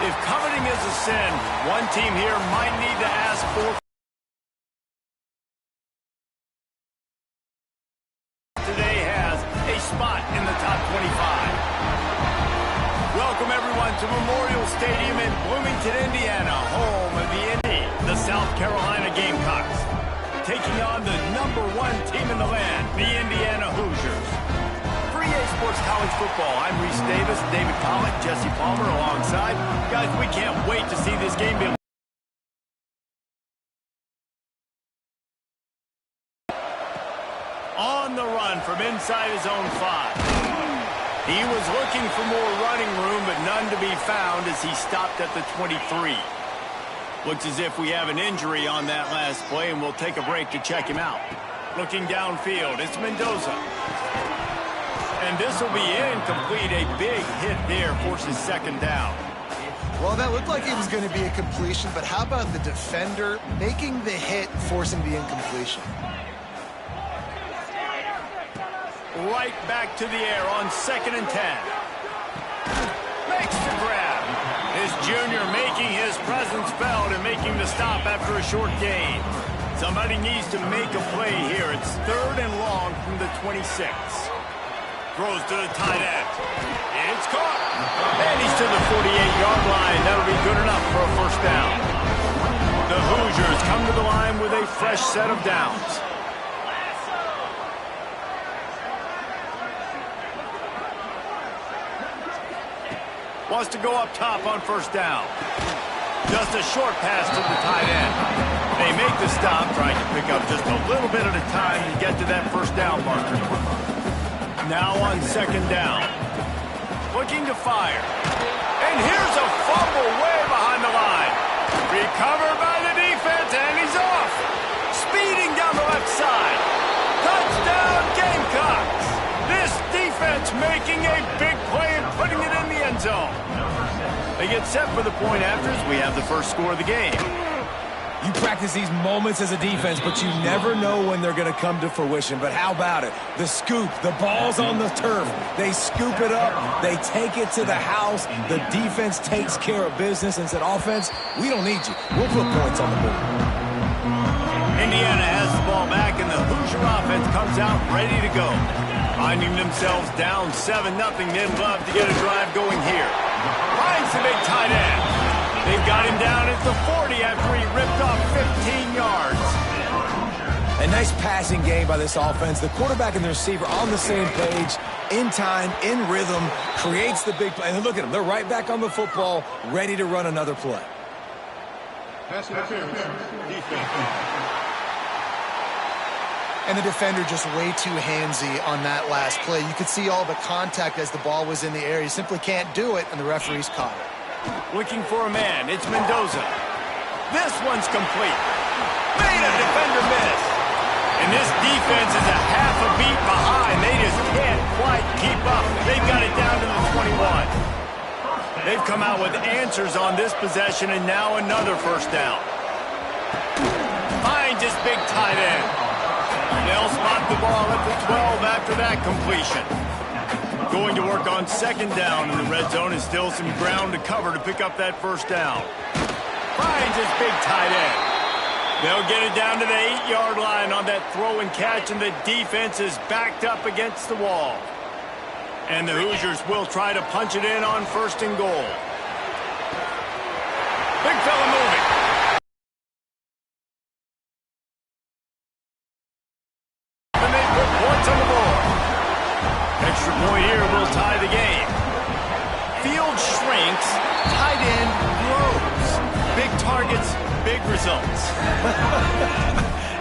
If coveting is a sin, one team here might need to ask for today has a spot in the top 25. Welcome everyone to Memorial Stadium in Bloomington, Indiana, home of the South Carolina Gamecocks, taking on the #1 team in the land, the Indiana Hoosiers. For EA Sports College Football, I'm Reese Davis, David Pollack, Jesse Palmer alongside. Guys, we can't wait to see this game be on the run from inside his own 5. He was looking for more running room, but none to be found as he stopped at the 23. Looks as if we have an injury on that last play, and we'll take a break to check him out. Looking downfield, it's Mendoza. And this will be incomplete. A big hit there forces second down. Well, that looked like it was going to be a completion, but how about the defender making the hit, forcing the incompletion? Right back to the air on 2nd and 10. Makes the grab. His junior making his presence felt and making the stop after a short gain. Somebody needs to make a play here. It's 3rd and long from the 26. Throws to the tight end. It's caught. And he's to the 48-yard line. That'll be good enough for a first down. The Hoosiers come to the line with a fresh set of downs. Wants to go up top on first down. Just a short pass to the tight end. They make the stop, trying to pick up just a little bit at a time to get to that first down marker. Now on 2nd down. Looking to fire. And here's a fumble way behind the line. Recovered by the defense, and he's off. Speeding down the left side. Touchdown Gamecocks. This defense making a big play and putting it in the end zone. They get set for the point after as we have the first score of the game. You practice these moments as a defense, but you never know when they're going to come to fruition. But how about it? The scoop, the ball's on the turf. They scoop it up. They take it to the house. The defense takes care of business and said, offense, we don't need you. We'll put points on the board. Indiana has the ball back, and the Hoosier offense comes out ready to go. Finding themselves down 7-0, they'd love to get a drive going here. Finds the big tight end. They've got him down at the 40 after he ripped off 15 yards. A nice passing game by this offense. The quarterback and the receiver on the same page, in time, in rhythm, creates the big play. And look at them. They're right back on the football, ready to run another play. Pass interference. Defense. And the defender just way too handsy on that last play. You could see all the contact as the ball was in the air. He simply can't do it, and the referee's caught it. Looking for a man. It's Mendoza. This one's complete. Made a defender miss. And this defense is a half a beat behind. They just can't quite keep up. They've got it down to the 21. They've come out with answers on this possession, and now another first down. Finds his big tight end. They'll spot the ball at the 12 after that completion. Going to work on 2nd down in the red zone, and still some ground to cover to pick up that first down. Finds his big tight end. They'll get it down to the 8-yard line on that throw and catch, and the defense is backed up against the wall. And the Hoosiers will try to punch it in on 1st and goal. Big fella moving. And they put points on the board. Extra point here will tie the game. Field shrinks, tight end grows. Big targets, big results.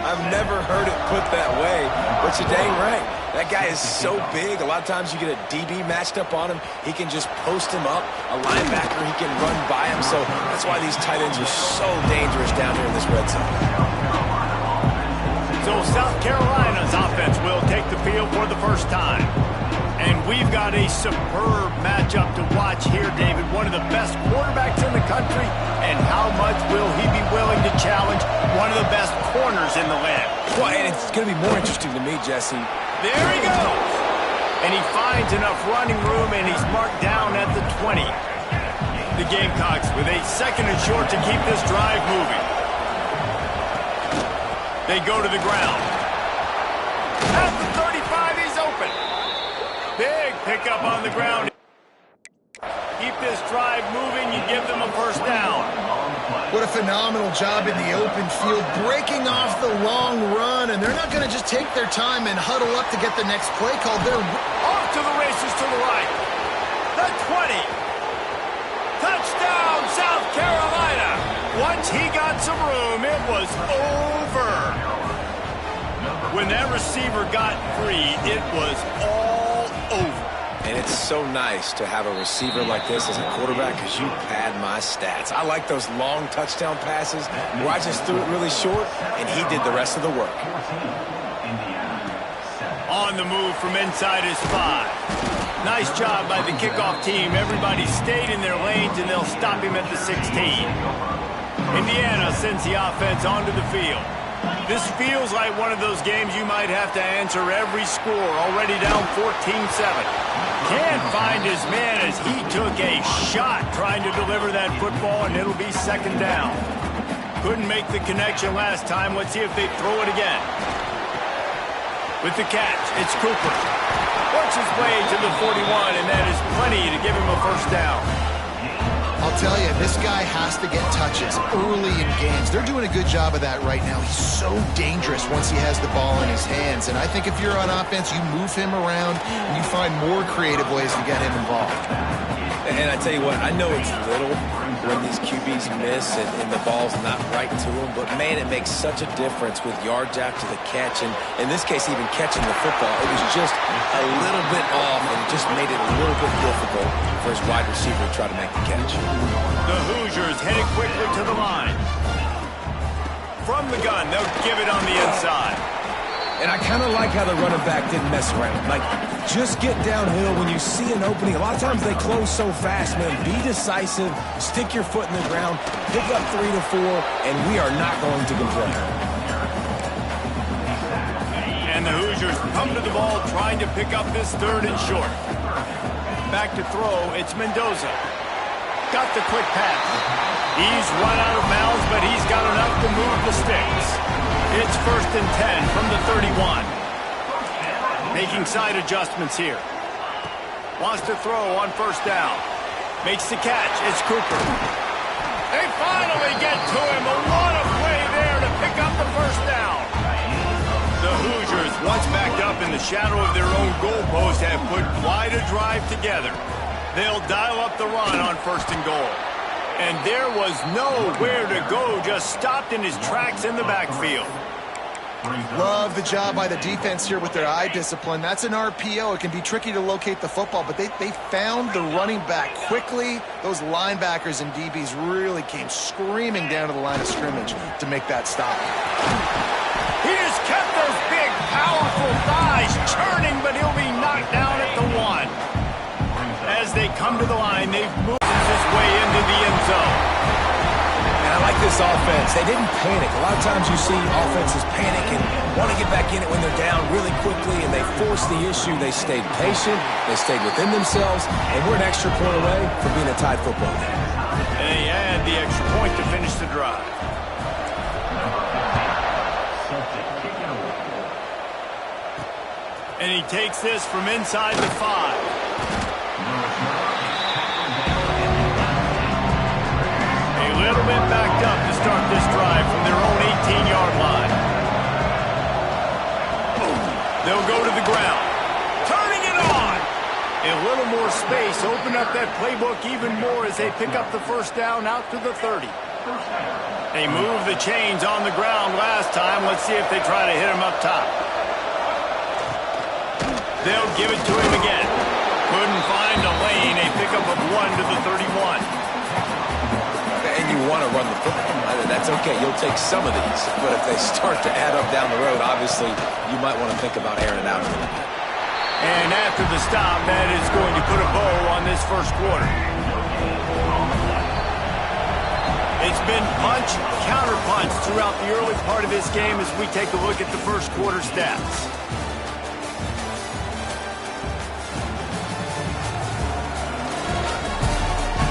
I've never heard it put that way, but you're dang right. That guy is so big. A lot of times you get a DB matched up on him. He can just post him up. A linebacker, he can run by him. So that's why these tight ends are so dangerous down here in this red zone. So South Carolina's offense will take the field for the first time. And we've got a superb matchup to watch here, David. One of the best quarterbacks in the country. And how much will he be willing to challenge one of the best corners in the land? Well, and it's going to be more interesting to me, Jesse. There he goes. And he finds enough running room, and he's marked down at the 20. The Gamecocks with a 2nd and short to keep this drive moving. They go to the ground. At the 35, he's open. Big pickup on the ground. Keep this drive moving, you give them a first down. What a phenomenal job in the open field, breaking off the long run, and they're not going to just take their time and huddle up to get the next play called. They're off to the races to the right. The 20. Touchdown, South Carolina. Once he got some room, it was over. When that receiver got free, it was all over. And it's so nice to have a receiver like this as a quarterback because you pad my stats. I like those long touchdown passes where I just threw it really short and he did the rest of the work. On the move from inside his 5. Nice job by the kickoff team. Everybody stayed in their lanes and they'll stop him at the 16. Indiana sends the offense onto the field. This feels like one of those games you might have to answer every score. Already down 14-7. Can't find his man as he took a shot trying to deliver that football, and it'll be 2nd down. Couldn't make the connection last time. Let's see if they throw it again. With the catch, it's Cooper. Works his way to the 41, and that is plenty to give him a first down. I'll tell you, this guy has to get touches early in games. They're doing a good job of that right now. He's so dangerous once he has the ball in his hands. And I think if you're on offense, you move him around and you find more creative ways to get him involved. And I tell you what, I know it's little when these QBs miss and the ball's not right to them, but man, it makes such a difference with yards after the catch. And in this case, even catching the football, it was just a little bit off and just made it a little bit difficult for his wide receiver to try to make the catch. The Hoosiers headed quickly to the line. From the gun, they'll give it on the inside. And I kind of like how the running back didn't mess around. Like, just get downhill when you see an opening. A lot of times they close so fast, man. Be decisive, stick your foot in the ground, pick up 3 to 4, and we are not going to complain. And the Hoosiers come to the ball trying to pick up this 3rd and short. Back to throw, it's Mendoza. Got the quick pass. He's run out of bounds, but he's got enough to move the sticks. It's 1st and 10 from the 31. Making side adjustments here. Wants to throw on 1st down. Makes the catch. It's Cooper. They finally get to him. A lot of play there to pick up the 1st down. The Hoosiers, once backed up in the shadow of their own goalpost, have put quite a drive together. They'll dial up the run on 1st and goal. And there was nowhere to go, just stopped in his tracks in the backfield. Love the job by the defense here with their eye discipline. That's an RPO. It can be tricky to locate the football, but they found the running back quickly. Those linebackers and DBs really came screaming down to the line of scrimmage to make that stop. He just kept those big, powerful thighs churning, but he'll be knocked down at the 1. As they come to the line, they've moved his way into the end zone. And I like this offense. They didn't panic. A lot of times you see offenses panic and want to get back in it when they're down really quickly, and they forced the issue. They stayed patient. They stayed within themselves, and we're an extra point away from being a tied football game. And they add the extra point to finish the drive. And he takes this from inside the 5. A little bit backed up to start this drive from their own 18-yard line. They'll go to the ground. Turning it on. A little more space. Open up that playbook even more as they pick up the 1st down out to the 30. They moved the chains on the ground last time. Let's see if they try to hit him up top. They'll give it to him again. Couldn't find a lane. A pickup of 1 to the 31. And you want to run the football. That's okay. You'll take some of these. But if they start to add up down the road, obviously, you might want to think about airing it out a little bit. And after the stop, that is going to put a bow on this 1st quarter. It's been punch, counter-punch throughout the early part of this game as we take a look at the 1st quarter stats.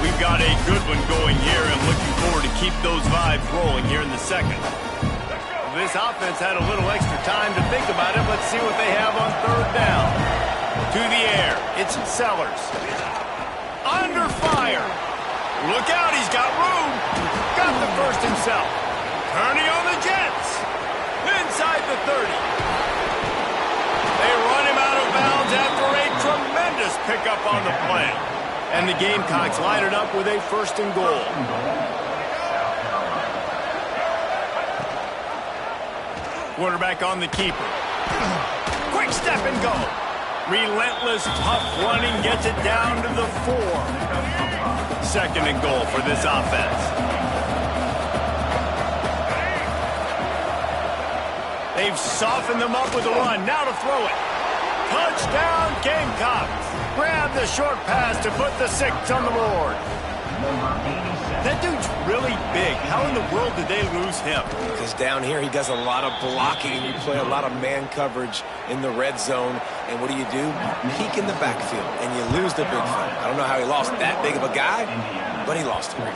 We They've got a good one going here and looking forward to keep those vibes rolling here in the second. This offense had a little extra time to think about it. Let's see what they have on third down. To the air. It's Sellers. Under fire. Look out, he's got room. Got the first himself. Turning on the Jets. Inside the 30. They run him out of bounds after a tremendous pickup on the play. And the Gamecocks line it up with a 1st and goal. Quarterback on the keeper. Quick step and go. Relentless, tough running gets it down to the 4. 2nd and goal for this offense. They've softened them up with a run. Now to throw it. Touchdown, Gamecocks. Grab the short pass to put the 6 on the board. That dude's really big. How in the world did they lose him? Because down here he does a lot of blocking. You play a lot of man coverage in the red zone. And what do? Peek in the backfield, and you lose the big fella. I don't know how he lost that big of a guy, but he lost him.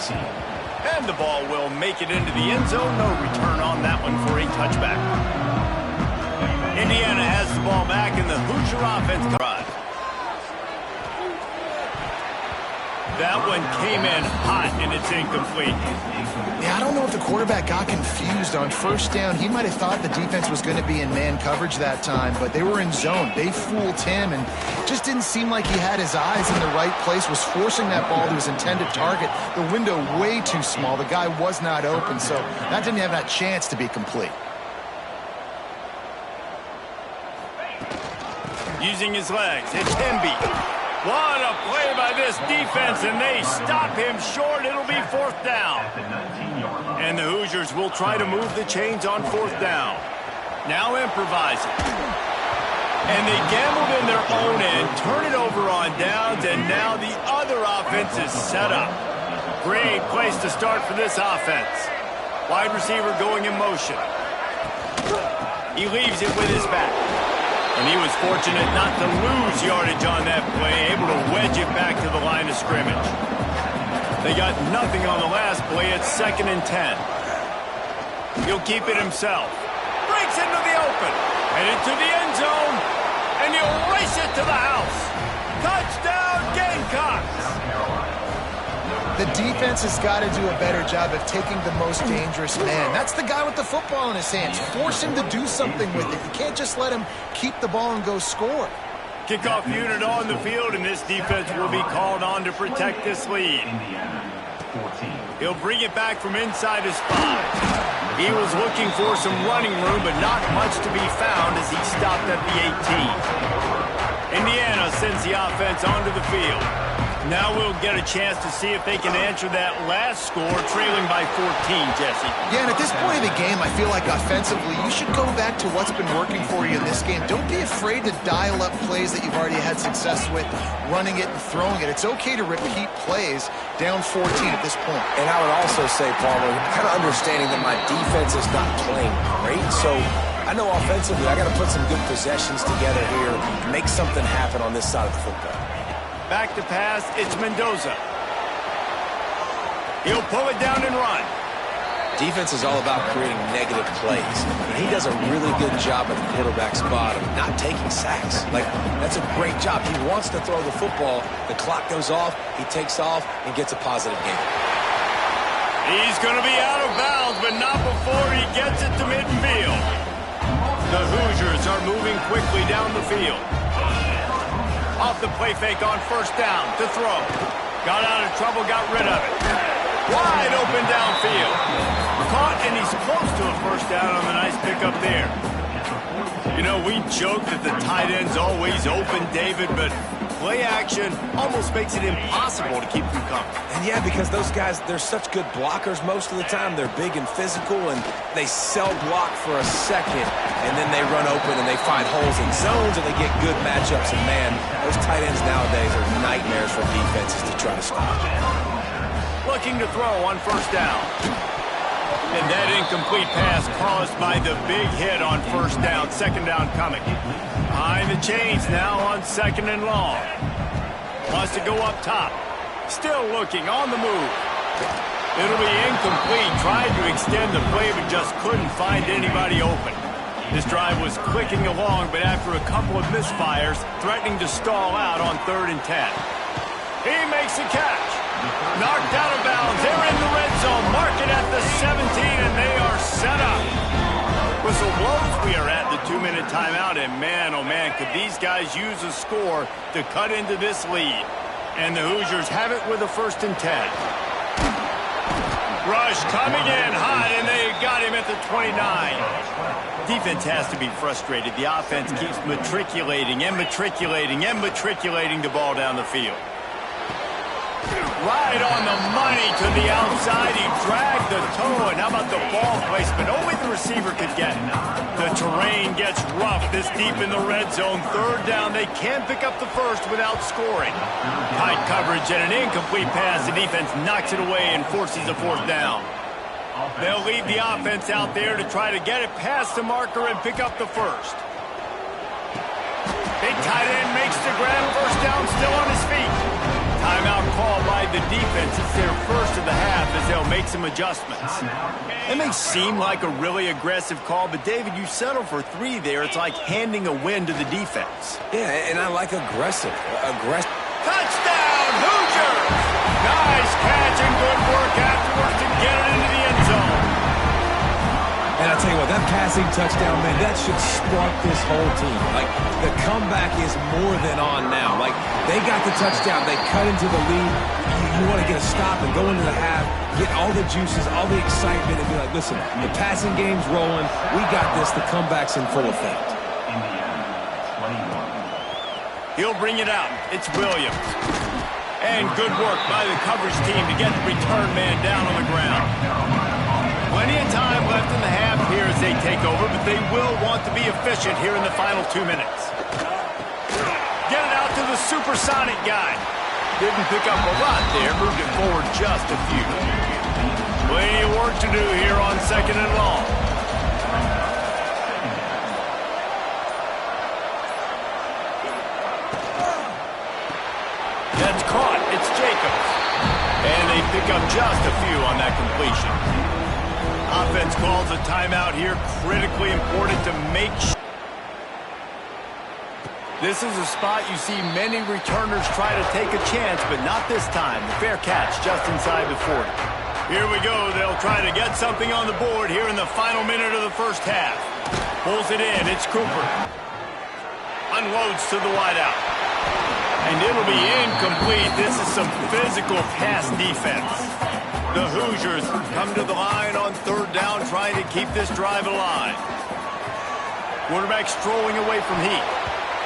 And the ball will make it into the end zone. No return on that one for a touchback. Indiana has the ball back in the Hoosier offense. That one came in hot, and it's incomplete. Yeah, I don't know if the quarterback got confused on 1st down. He might have thought the defense was going to be in man coverage that time, but they were in zone. They fooled him, and just didn't seem like he had his eyes in the right place, was forcing that ball to his intended target. The window way too small. The guy was not open, so that didn't have that chance to be complete. Using his legs, it's Hemby. What a play by this defense, and they stop him short. It'll be 4th down. And the Hoosiers will try to move the chains on 4th down. Now improvising. And they gambled in their own end, turn it over on downs, and now the other offense is set up. Great place to start for this offense. Wide receiver going in motion. He leaves it with his back. And he was fortunate not to lose yardage on that play, able to wedge it back to the line of scrimmage. They got nothing on the last play. It's 2nd and 10. He'll keep it himself. Breaks into the open. Headed to the end zone. And he'll race it to the house. Touchdown, Gamecocks! The defense has got to do a better job of taking the most dangerous man. That's the guy with the football in his hands. Force him to do something with it. You can't just let him keep the ball and go score. Kickoff unit on the field, and this defense will be called on to protect this lead. He'll bring it back from inside his 5. He was looking for some running room, but not much to be found as he stopped at the 18. Indiana sends the offense onto the field. Now we'll get a chance to see if they can answer that last score, trailing by 14, Jesse. Yeah, and at this point of the game, I feel like offensively, you should go back to what's been working for you in this game. Don't be afraid to dial up plays that you've already had success with, running it and throwing it. It's okay to repeat plays down 14 at this point. And I would also say, Palmer, kind of understanding that my defense is not playing great, so I know offensively I got to put some good possessions together here, make something happen on this side of the football. Back to pass, it's Mendoza. He'll pull it down and run. Defense is all about creating negative plays. And he does a really good job at the quarterback spot of not taking sacks. Like, that's a great job. He wants to throw the football. The clock goes off, he takes off, and gets a positive gain. He's going to be out of bounds, but not before he gets it to midfield. The Hoosiers are moving quickly down the field. Off the play fake on 1st down to throw. Got out of trouble, got rid of it. Wide open downfield. Caught, and he's close to a 1st down on the nice pickup there. You know, we joke that the tight end's always open, David, but play action almost makes it impossible to keep them coming. And yeah, because those guys, they're such good blockers most of the time. They're big and physical, and they cell block for a second, and then they run open and they find holes in zones, and they get good matchups. And man, those tight ends nowadays are nightmares for defenses to try to stop. Looking to throw on 1st down. And that incomplete pass caused by the big hit on 1st down. 2nd down coming. Behind the chains now on 2nd and long. Wants to go up top. Still looking on the move. It'll be incomplete. Tried to extend the play, but just couldn't find anybody open. This drive was clicking along, but after a couple of misfires, threatening to stall out on 3rd and 10. He makes the catch. Knocked out of bounds. They're in the red zone. Mark it at the 17, and they are set up. Whistle blows. We are at the 2-minute timeout, and man, oh man, could these guys use a score to cut into this lead. And the Hoosiers have it with a 1st and 10. Rush coming in hot, and they got him at the 29. Defense has to be frustrated. The offense keeps matriculating and matriculating and matriculating the ball down the field. Right on the money to the outside. He dragged the toe, and how about the ball placement? Only the receiver could get it. The terrain gets rough this deep in the red zone. 3rd down. They can't pick up the first without scoring. Tight coverage and an incomplete pass. The defense knocks it away and forces a 4th down. They'll leave the offense out there to try to get it past the marker and pick up the first. Big tight end makes the grab. 1st down, still on his feet. Timeout called by the defense. It's their first of the half as they'll make some adjustments. It may seem like a really aggressive call, but David, you settle for 3 there. It's like handing a win to the defense. Yeah, and I like aggressive. Touchdown, Hoosiers! Nice catch and good work afterwards to get it into the end zone. And I'll tell you what, that passing touchdown, man, that should spark this whole team. Like, the comeback is more than on now. Like, they got the touchdown. They cut into the lead. You want to get a stop and go into the half, get all the juices, all the excitement, and be like, listen, the passing game's rolling. We got this. The comeback's in full effect. He'll bring it out. It's Williams. And good work by the coverage team to get the return man down on the ground. Plenty of time left in the half here as they take over, but they will want to be efficient here in the final 2 minutes. Get it out to the supersonic guy. Didn't pick up a lot there, moved it forward just a few. Plenty of work to do here on 2nd and long. That's caught. It's Jacobs. And they pick up just a few on that completion. Offense calls a timeout here. Critically important to make sure. This is a spot you see many returners try to take a chance, but not this time. The fair catch just inside the 40. Here we go. They'll try to get something on the board here in the final minute of the 1st half. Pulls it in. It's Cooper. Unloads to the wideout. And it'll be incomplete. This is some physical pass defense. The Hoosiers come to the line on 3rd down, trying to keep this drive alive. Quarterback strolling away from Heat.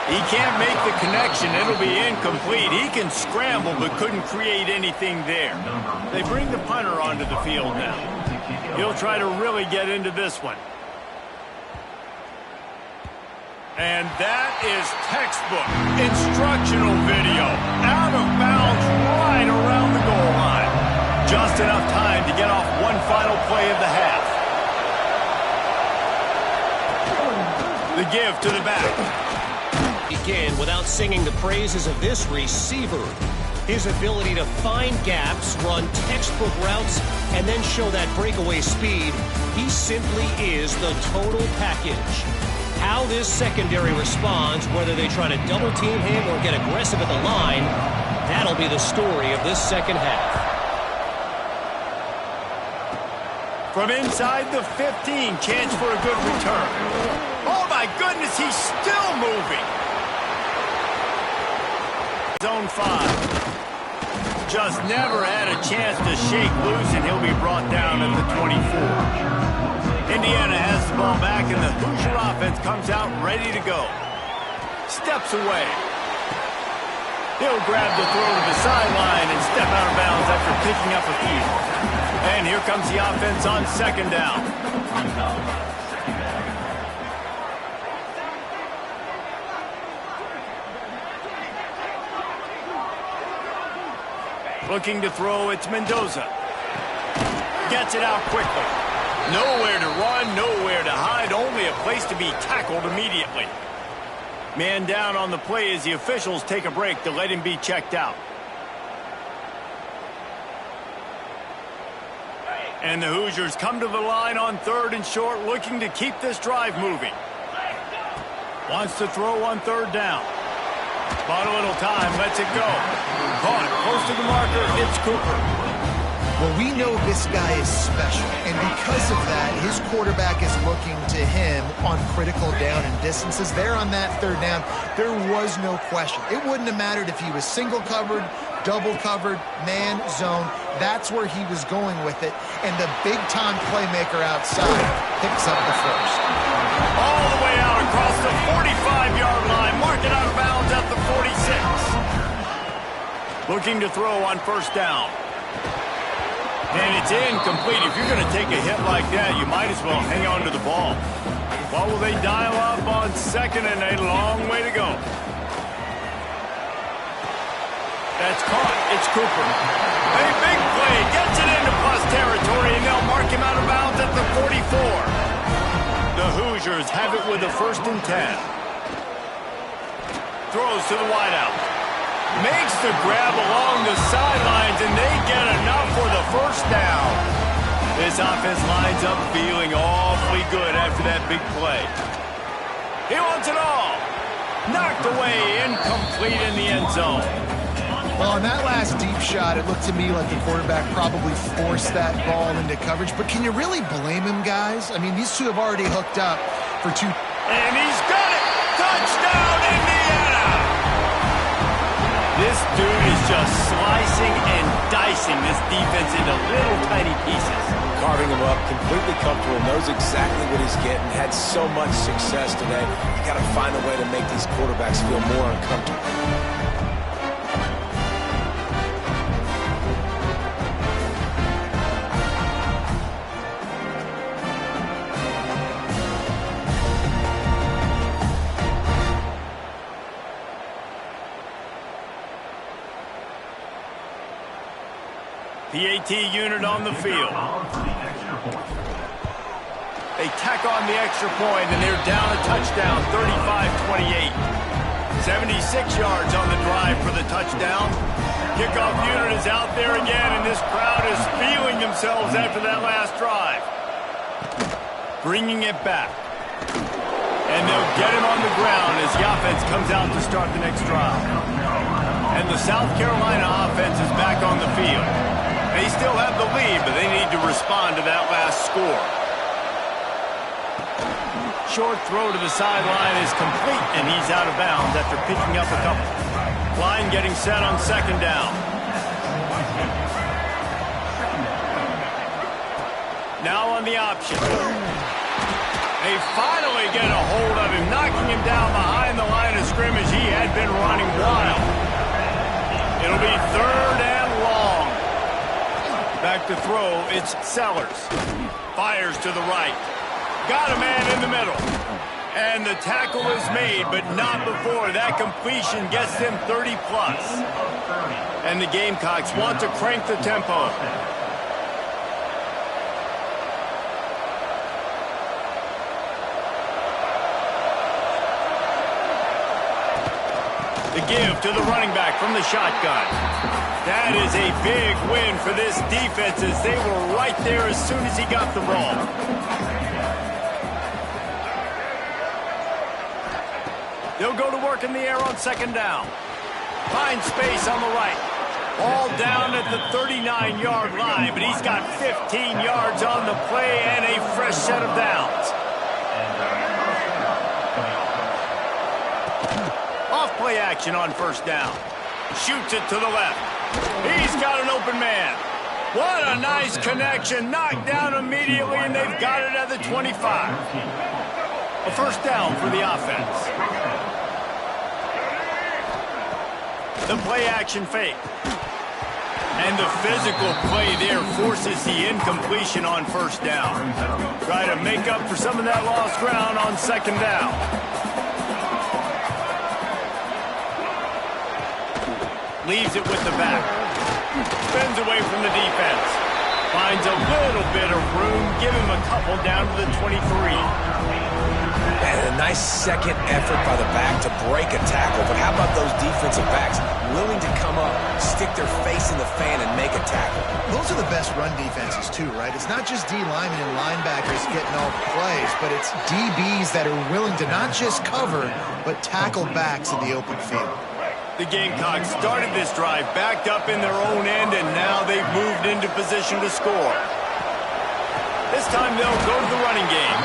He can't make the connection. It'll be incomplete. He can scramble, but couldn't create anything there. They bring the punter onto the field now. He'll try to really get into this one. And that is textbook instructional video. Out of bounds right around the goal line. Just enough time to get off one final play of the half. The give to the back. Begin without singing the praises of this receiver. His ability to find gaps, run textbook routes, and then show that breakaway speed. He simply is the total package. How this secondary responds, whether they try to double team him or get aggressive at the line, that'll be the story of this 2nd half. From inside the 15, chance for a good return. Oh my goodness, he's still moving. Zone 5. Just never had a chance to shake loose, and he'll be brought down at the 24. Indiana has the ball back, and the Hoosier offense comes out ready to go. Steps away. He'll grab the throw to the sideline and step out of bounds after picking up a few. And here comes the offense on 2nd down. Looking to throw, it's Mendoza. Gets it out quickly. Nowhere to run, nowhere to hide, only a place to be tackled immediately. Man down on the play as the officials take a break to let him be checked out. And the Hoosiers come to the line on 3rd and short, looking to keep this drive moving. Wants to throw on 3rd down. Bought a little time, lets it go. Caught, close to the marker, it's Cooper. Well, we know this guy is special, and because of that, his quarterback is looking to him on critical down and distances. There on that 3rd down, there was no question. It wouldn't have mattered if he was single covered, double covered, man, zone. That's where he was going with it, and the big-time playmaker outside picks up the first. All the way out across the 45-yard line, marking out of bounds at the 46. Looking to throw on 1st down. And it's incomplete. If you're going to take a hit like that, you might as well hang on to the ball. What will they dial up on 2nd and a long way to go? That's caught. It's Cooper. A big play. Gets it into plus territory, and they'll mark him out of bounds at the 44. The Hoosiers have it with a 1st and 10. Throws to the wideout. Makes the grab along the sidelines, and they get enough for the 1st down. This offense lines up feeling awfully good after that big play. He wants it all. Knocked away, incomplete in the end zone. Well, on that last deep shot, it looked to me like the quarterback probably forced that ball into coverage. But can you really blame him, guys? I mean, these two have already hooked up for 2. And he's got it! Touchdown, Indiana! This dude is just slicing and dicing this defense into little tiny pieces. Carving him up, completely comfortable, knows exactly what he's getting, had so much success today. You got to find a way to make these quarterbacks feel more uncomfortable. PAT unit on the field. They tack on the extra point, and they're down a touchdown, 35-28. 76 yards on the drive for the touchdown. Kickoff unit is out there again, and this crowd is feeling themselves after that last drive. Bringing it back. And they'll get him on the ground as the offense comes out to start the next drive. And the South Carolina offense is back on the field. They still have the lead, but they need to respond to that last score. Short throw to the sideline is complete, and he's out of bounds after picking up a couple. Line getting set on 2nd down. Now on the option. They finally get a hold of him, knocking him down behind the line of scrimmage. He had been running wild. It'll be 3rd and long. Back to throw, it's Sellers. Fires to the right. Got a man in the middle. And the tackle is made, but not before. That completion gets them 30-plus. And the Gamecocks want to crank the tempo. The give to the running back from the shotgun. That is a big win for this defense as they were right there as soon as he got the ball. They'll go to work in the air on 2nd down. Find space on the right. All down at the 39-yard line, but he's got 15 yards on the play and a fresh set of downs. Off-play action on 1st down. Shoots it to the left. He's got an open man. What a nice connection. Knocked down immediately, and they've got it at the 25. A 1st down for the offense. The play action fake. And the physical play there forces the incompletion on 1st down. Try to make up for some of that lost ground on 2nd down. Leaves it with the back. Spins away from the defense. Finds a little bit of room. Give him a couple down to the 23. And a nice second effort by the back to break a tackle. But how about those defensive backs willing to come up, stick their face in the fan, and make a tackle? Those are the best run defenses, too, right? It's not just D linemen and linebackers getting all the plays, but it's DBs that are willing to not just cover, but tackle backs in the open field. The Gamecocks started this drive backed up in their own end, and now they've moved into position to score. This time they'll go to the running game.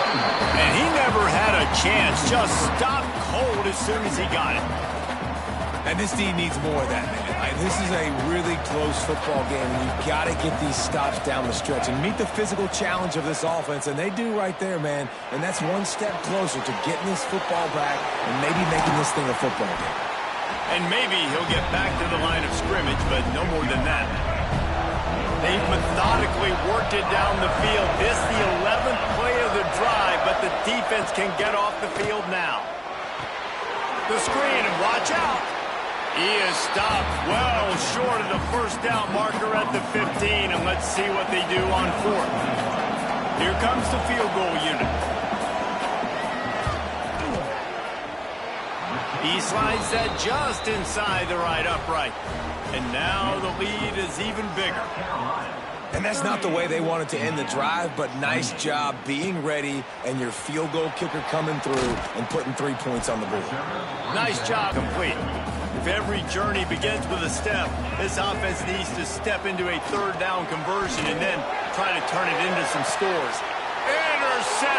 And he never had a chance. Just stopped cold as soon as he got it. And this D needs more of that, man. This is a really close football game, and you've got to get these stops down the stretch and meet the physical challenge of this offense, and they do right there, man. And that's one step closer to getting this football back and maybe making this thing a football game. And maybe he'll get back to the line of scrimmage, but no more than that. They've methodically worked it down the field. This the 11th play of the drive, but the defense can get off the field now. The screen, and watch out. He is stopped well short of the first down marker at the 15, and let's see what they do on 4th. Here comes the field goal unit. He slides that just inside the right upright. And now the lead is even bigger. And that's not the way they wanted to end the drive, but nice job being ready and your field goal kicker coming through and putting 3 points on the board. Nice job. Complete. If every journey begins with a step, this offense needs to step into a third down conversion and then try to turn it into some scores. Intercept.